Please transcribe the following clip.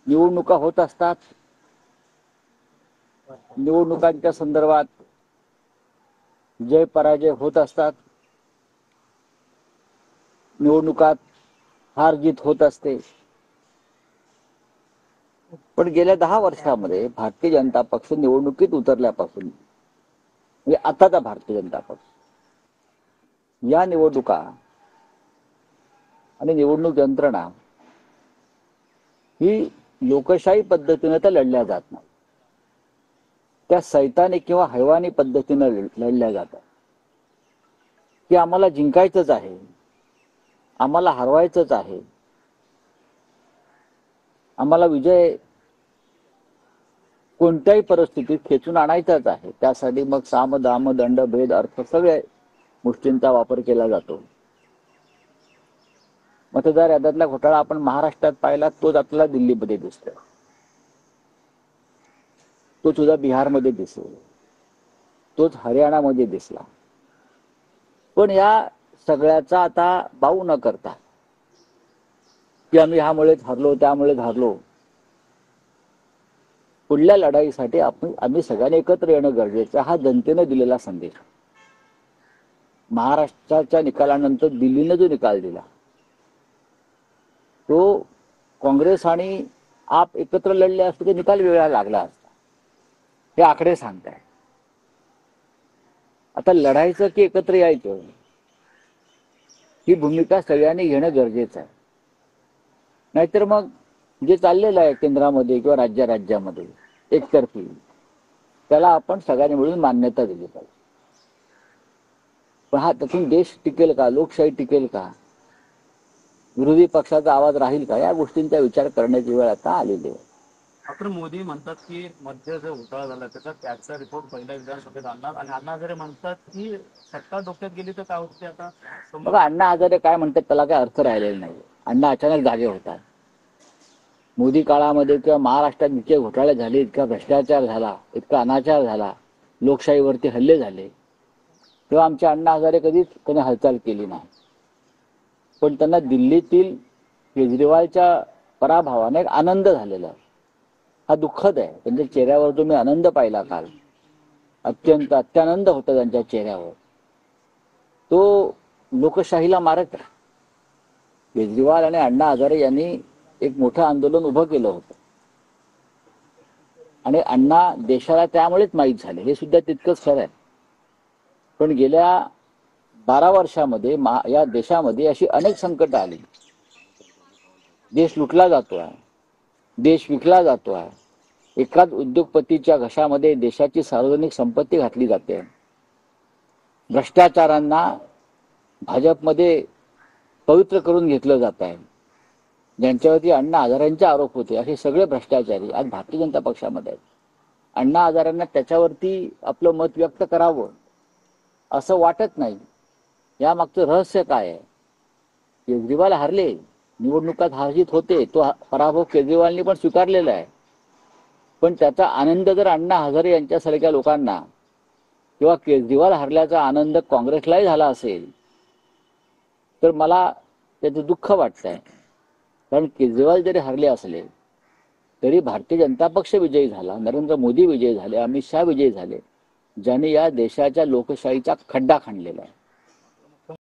निवडणुका होत असतात, निवडणुकांच्या संदर्भात जय पराजय होत असतात, निवडणुकात हार जीत होत असते. पण गेल्या 10 वर्षामध्ये भारतीय जनता पक्ष निवडणुकीत उतरल्यापासून म्हणजे आताचा भारतीय जनता पक्ष या निवडणुका आणि निवडणूक यंत्रणा ही लोकशाही पद्धतीने तर लढल्या जात नाही, त्या सैतानी किंवा हैवानी पद्धतीने लढल्या जातात की आम्हाला जिंकायचंच आहे, आम्हाला हरवायचंच आहे, आम्हाला विजय कोणत्याही परिस्थितीत खेचून आणायचाच आहे. त्यासाठी मग साम दाम दंड भेद अर्थ सगळे गोष्टींचा वापर केला जातो. मतदार याद्यातला घोटाळा आपण महाराष्ट्रात पाहिला, तोच आपल्याला दिल्लीमध्ये दिसतोय, तो सुद्धा बिहारमध्ये दिसेल, तोच हरियाणामध्ये दिसला. पण या सगळ्याचा आता बाऊ न करता की आम्ही ह्यामुळेच हरलो त्यामुळेच हरलो, पुढल्या लढाईसाठी आम्ही सगळ्यांनी एकत्र येणं गरजेचं, हा जनतेने दिलेला संदेश. महाराष्ट्राच्या निकालानंतर दिल्लीने जो निकाल दिला तो काँग्रेस आणि आप एकत्र लढले असते तर निकाल वेगळा लागला असता, हे आकडे सांगताय. आता लढायचं की एकत्र यायचं ही भूमिका सगळ्यांनी घेणं गरजेचं आहे. नाहीतर मग जे चाललेलं आहे केंद्रामध्ये किंवा राज्यामध्ये एकतर्फी, त्याला आपण सगळ्यांनी मिळून मान्यता दिली पाहिजे. पण हा त्यातून देश टिकेल का, लोकशाही टिकेल का, विरोधी पक्षाचा आवाज राहील का, या गोष्टींचा विचार करण्याची वेळ आता आलेली आहे. डॉक्टर मोदी म्हणतात की मध्ये जो घोटाळा झाला त्याचा रिपोर्ट पहिल्या विधानसभेत आणणार, आणि अण्णा हजारे म्हणतात की सत्ता डोक्यात गेली तर काय होते. आता बघा, अण्णा हजारे काय म्हणतात त्याला काय अर्थ राहिलेला नाही. अण्णा अचानक जागे होतात. मोदी काळामध्ये किंवा महाराष्ट्रात इतके घोटाळे झाले, इतका भ्रष्टाचार झाला, इतका अनाचार झाला, लोकशाहीवरती हल्ले झाले, तेव्हा आमचे अण्णा हजारे कधीच त्यांनी हालचाल केली नाही. पण त्यांना दिल्लीतील केजरीवालच्या पराभवाने एक आनंद झालेला, हा दुःखद आहे. त्यांच्या चेहऱ्यावर जो मी आनंद पाहिला काल, अत्यंत अत्यानंद होता त्यांच्या चेहऱ्यावर, तो लोकशाहीला मारक आहे. केजरीवाल आणि अण्णा हजारे यांनी एक मोठं आंदोलन उभं केलं होतं आणि अण्णा देशाला त्यामुळेच माहीत झाले, हे सुद्धा तितकंच खरं आहे. पण गेल्या 12 वर्षामध्ये या देशामध्ये अशी अनेक संकट आली. देश लुटला जातोय, देश विकला जातोय, एकाच उद्योगपतीच्या घशामध्ये देशाची सार्वजनिक संपत्ती घातली जाते, भ्रष्टाचारांना भाजपमध्ये पवित्र करून घेतलं जात आहे. ज्यांच्यावरती अण्णा हजारेंचे आरोप होते असे सगळे भ्रष्टाचारी आज भारतीय जनता पक्षामध्ये आहेत. अण्णा हजारेंना त्याच्यावरती आपलं मत व्यक्त करावं असं वाटत नाही. यामागचं रहस्य काय आहे? केजरीवाल हरले, निवडणुकात हारजीत होते, तो पराभव केजरीवालनी पण स्वीकारलेला आहे. पण त्याचा आनंद जर अण्णा हजारे यांच्यासारख्या लोकांना किंवा केजरीवाल हरल्याचा आनंद काँग्रेसलाही झाला असेल तर मला त्याचं दुःख वाटतंय. कारण केजरीवाल जरी हरले असले तरी भारतीय जनता पक्ष विजयी झाला, नरेंद्र मोदी विजयी झाले, अमित शहा विजयी झाले, ज्यांनी या देशाच्या लोकशाहीचा खड्डा खणलेला आहे.